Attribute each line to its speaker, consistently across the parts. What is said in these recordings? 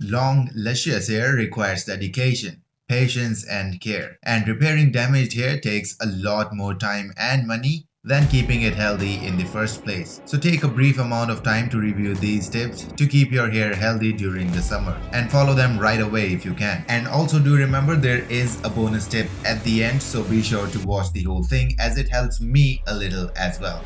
Speaker 1: Long, luscious hair requires dedication, patience, and care, and repairing damaged hair takes a lot more time and money than keeping it healthy in the first place. So take a brief amount of time to review these tips to keep your hair healthy during the summer and follow them right away if you can. And also do remember there is a bonus tip at the end, so be sure to watch the whole thing as it helps me a little as well.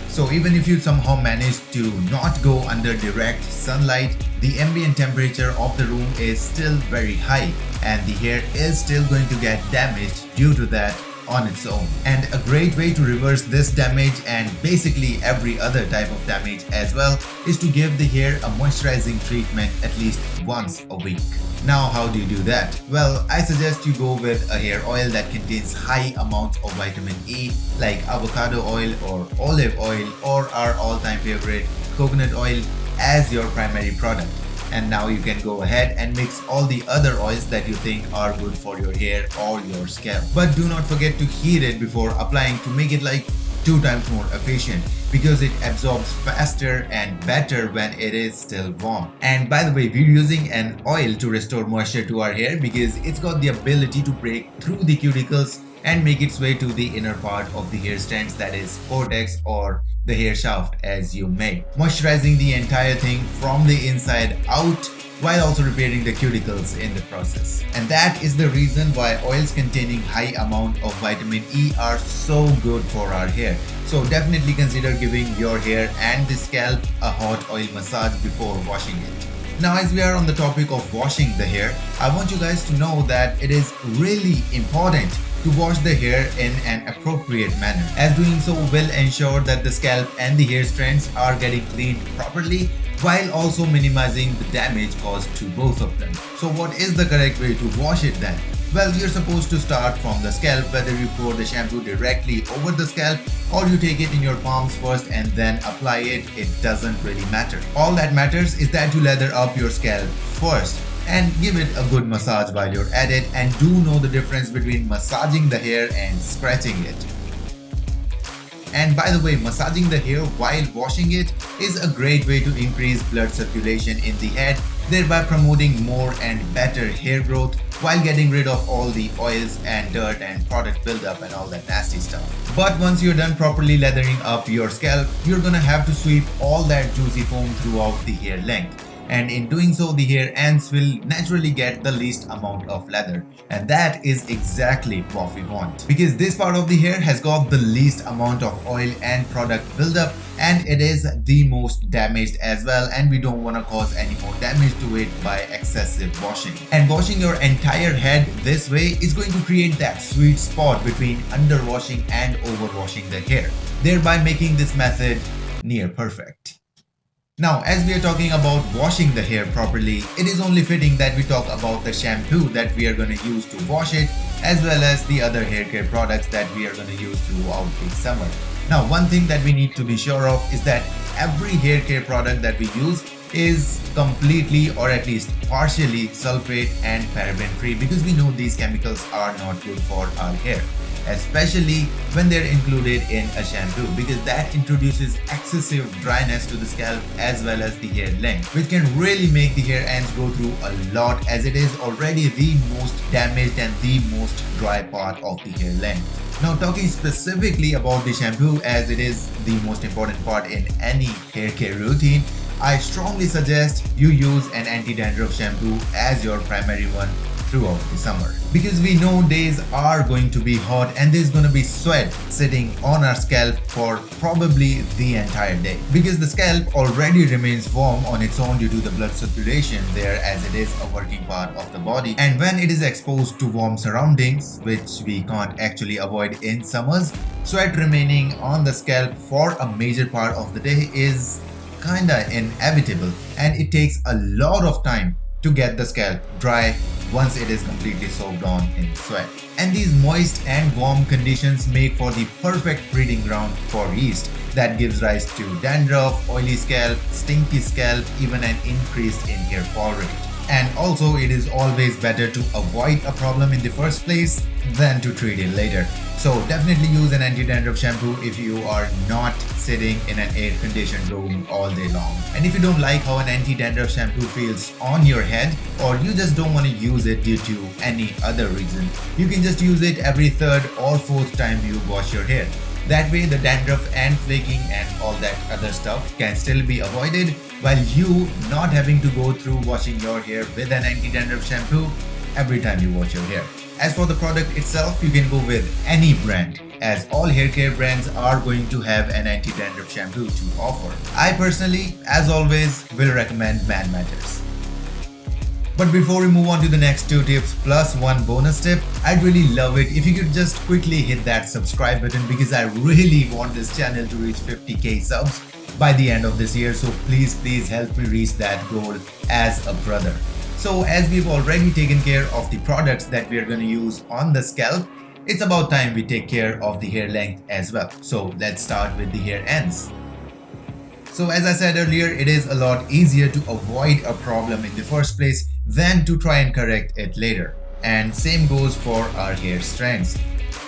Speaker 1: So even if you somehow manage to not go under direct sunlight, the ambient temperature of the room is still very high and the hair is still going to get damaged due to that on its own. And a great way to reverse this damage and basically every other type of damage as well is to give the hair a moisturizing treatment at least once a week. Now, how do you do that? Well, I suggest you go with a hair oil that contains high amounts of vitamin E like avocado oil or olive oil or our all-time favorite coconut oil as your primary product. And now you can go ahead and mix all the other oils that you think are good for your hair or your scalp. But do not forget to heat it before applying to make it like 2 times more efficient because it absorbs faster and better when it is still warm. And by the way, we're using an oil to restore moisture to our hair because it's got the ability to break through the cuticles and make its way to the inner part of the hair strands, that is cortex or the hair shaft as you may, moisturizing the entire thing from the inside out while also repairing the cuticles in the process. And that is the reason why oils containing high amount of vitamin E are so good for our hair. So definitely consider giving your hair and the scalp a hot oil massage before washing it. Now, as we are on the topic of washing the hair, I want you guys to know that it is really important to wash the hair in an appropriate manner, as doing so will ensure that the scalp and the hair strands are getting cleaned properly while also minimizing the damage caused to both of them. So what is the correct way to wash it then? Well, you're supposed to start from the scalp, whether you pour the shampoo directly over the scalp or you take it in your palms first and then apply it, it doesn't really matter. All that matters is that you lather up your scalp first and give it a good massage while you're at it, and do know the difference between massaging the hair and scratching it. And by the way, massaging the hair while washing it is a great way to increase blood circulation in the head, thereby promoting more and better hair growth while getting rid of all the oils and dirt and product buildup and all that nasty stuff. But once you're done properly lathering up your scalp, you're gonna have to sweep all that juicy foam throughout the hair length. And in doing so, the hair ends will naturally get the least amount of lather, and that is exactly what we want, because this part of the hair has got the least amount of oil and product buildup, and it is the most damaged as well, and we don't want to cause any more damage to it by excessive washing. And washing your entire head this way is going to create that sweet spot between underwashing and overwashing the hair, thereby making this method near perfect. Now, as we are talking about washing the hair properly, it is only fitting that we talk about the shampoo that we are going to use to wash it, as well as the other hair care products that we are going to use throughout the summer. Now, one thing that we need to be sure of is that every hair care product that we use is completely or at least partially sulfate and paraben free, because we know these chemicals are not good for our hair, especially when they're included in a shampoo, because that introduces excessive dryness to the scalp as well as the hair length, which can really make the hair ends go through a lot, as it is already the most damaged and the most dry part of the hair length. Now, talking specifically about the shampoo, as it is the most important part in any hair care routine, I strongly suggest you use an anti-dandruff shampoo as your primary one throughout the summer, because we know days are going to be hot and there's going to be sweat sitting on our scalp for probably the entire day, because the scalp already remains warm on its own due to the blood circulation there, as it is a working part of the body, and when it is exposed to warm surroundings, which we can't actually avoid in summers, sweat remaining on the scalp for a major part of the day is kinda inevitable, and it takes a lot of time to get the scalp dry once it is completely soaked on in sweat. And these moist and warm conditions make for the perfect breeding ground for yeast that gives rise to dandruff, oily scalp, stinky scalp, even an increase in hair fall rate. And also, it is always better to avoid a problem in the first place than to treat it later. So definitely use an anti-dandruff shampoo if you are not sitting in an air-conditioned room all day long. And if you don't like how an anti-dandruff shampoo feels on your head, or you just don't want to use it due to any other reason, you can just use it every third or fourth time you wash your hair. That way the dandruff and flaking and all that other stuff can still be avoided, while you not having to go through washing your hair with an anti-dandruff shampoo every time you wash your hair. As for the product itself, you can go with any brand, as all hair care brands are going to have an anti-dandruff shampoo to offer. I personally, as always, will recommend Man Matters. But before we move on to the next 2 tips plus 1 bonus tip, I'd really love it if you could just quickly hit that subscribe button, because I really want this channel to reach 50k subs by the end of this year. So please help me reach that goal as a brother. So as we've already taken care of the products that we are going to use on the scalp, it's about time we take care of the hair length as well. So let's start with the hair ends. So as I said earlier, it is a lot easier to avoid a problem in the first place than to try and correct it later. And same goes for our hair strands.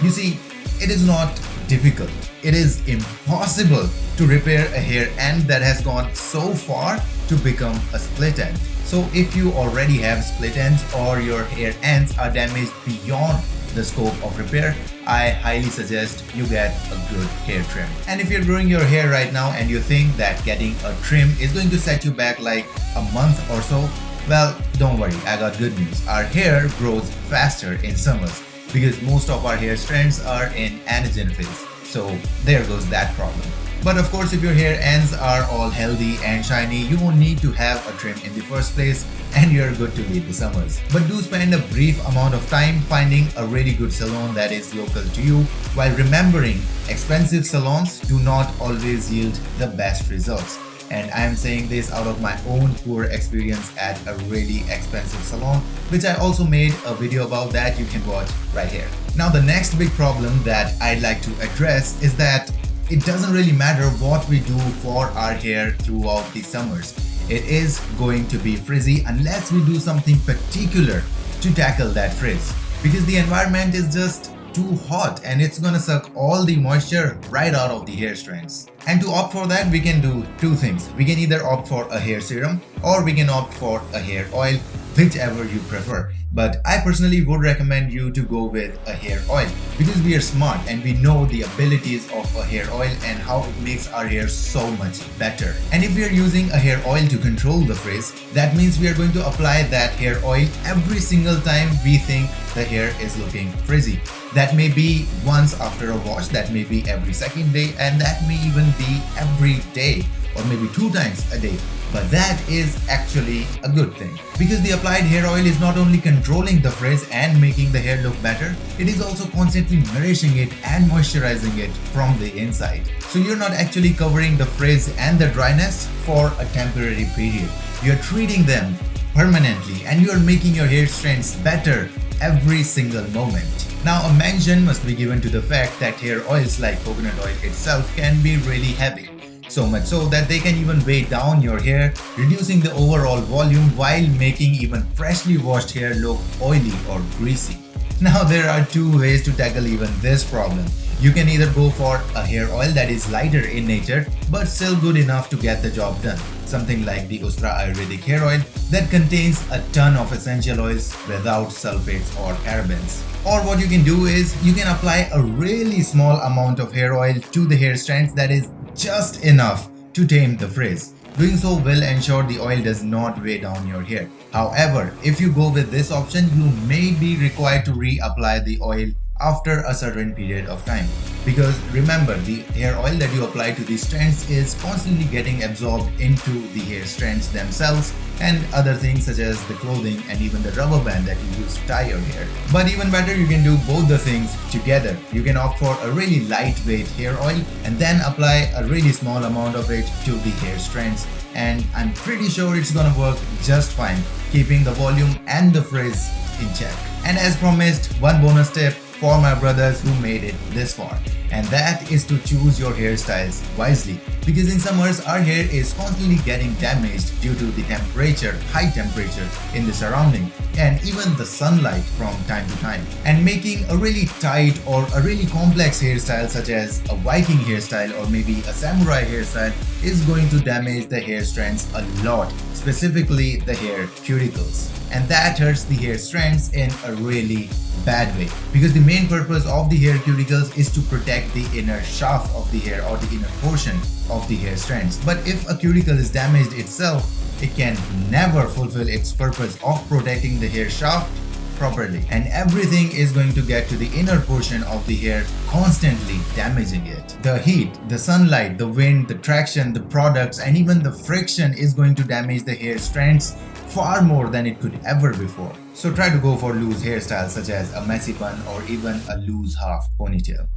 Speaker 1: You see, it is not difficult. It is impossible to repair a hair end that has gone so far to become a split end. So if you already have split ends or your hair ends are damaged beyond the scope of repair, I highly suggest you get a good hair trim. And if you're growing your hair right now and you think that getting a trim is going to set you back like a month or so, well, don't worry, I got good news. Our hair grows faster in summers because most of our hair strands are in anagen phase. So there goes that problem. But of course, if your hair ends are all healthy and shiny, you won't need to have a trim in the first place and you're good to leave the summers. But do spend a brief amount of time finding a really good salon that is local to you, while remembering expensive salons do not always yield the best results. And I am saying this out of my own poor experience at a really expensive salon, which I also made a video about that you can watch right here. Now the next big problem that I'd like to address is that it doesn't really matter what we do for our hair throughout the summers. It is going to be frizzy unless we do something particular to tackle that frizz, because the environment is just too hot and it's gonna suck all the moisture right out of the hair strands. And to opt for that, we can do 2 things. We can either opt for a hair serum or we can opt for a hair oil, whichever you prefer. But I personally would recommend you to go with a hair oil, because we are smart and we know the abilities of a hair oil and how it makes our hair so much better. And if we are using a hair oil to control the frizz, that means we are going to apply that hair oil every single time we think the hair is looking frizzy. That may be once after a wash, that may be every second day, and that may even be every day, or maybe 2 times a day. But that is actually a good thing, because the applied hair oil is not only controlling the frizz and making the hair look better, it is also constantly nourishing it and moisturizing it from the inside. So you're not actually covering the frizz and the dryness for a temporary period. You're treating them permanently and you're making your hair strands better every single moment. Now a mention must be given to the fact that hair oils like coconut oil itself can be really heavy. So much so that they can even weigh down your hair, reducing the overall volume while making even freshly washed hair look oily or greasy. Now there are 2 ways to tackle even this problem. You can either go for a hair oil that is lighter in nature but still good enough to get the job done. Something like the Ustra Ayurvedic hair oil that contains a ton of essential oils without sulfates or parabens. Or what you can do is you can apply a really small amount of hair oil to the hair strands that is just enough to tame the frizz. Doing so will ensure the oil does not weigh down your hair. However, if you go with this option, you may be required to reapply the oil after a certain period of time. Because remember, the hair oil that you apply to these strands is constantly getting absorbed into the hair strands themselves and other things such as the clothing and even the rubber band that you use to tie your hair. But even better, you can do both the things together. You can opt for a really lightweight hair oil and then apply a really small amount of it to the hair strands, and I'm pretty sure it's gonna work just fine, keeping the volume and the frizz in check. And as promised, 1 bonus tip for my brothers who made it this far. And that is to choose your hairstyles wisely, because in summers our hair is constantly getting damaged due to the temperature, high temperature in the surrounding, and even the sunlight from time to time. And making a really tight or a really complex hairstyle such as a Viking hairstyle or maybe a samurai hairstyle is going to damage the hair strands a lot, specifically the hair cuticles. And that hurts the hair strands in a really bad way, because the main purpose of the hair cuticles is to protect the inner shaft of the hair or the inner portion of the hair strands. But if a cuticle is damaged itself, it can never fulfill its purpose of protecting the hair shaft properly, and everything is going to get to the inner portion of the hair, constantly damaging it. The heat, the sunlight, the wind, the traction, the products, and even the friction is going to damage the hair strands far more than it could ever before. So try to go for loose hairstyles such as a messy bun or even a loose half ponytail.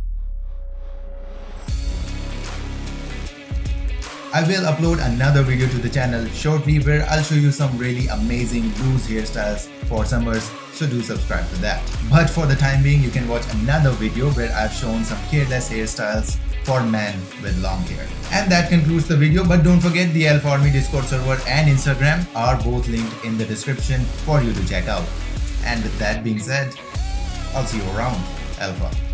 Speaker 1: I will upload another video to the channel shortly where I'll show you some really amazing loose hairstyles for summers, so do subscribe to that. But for the time being, you can watch another video where I've shown some careless hairstyles for men with long hair. And that concludes the video, but don't forget the Alpha Army Discord server and Instagram are both linked in the description for you to check out. And with that being said, I'll see you around, Alpha.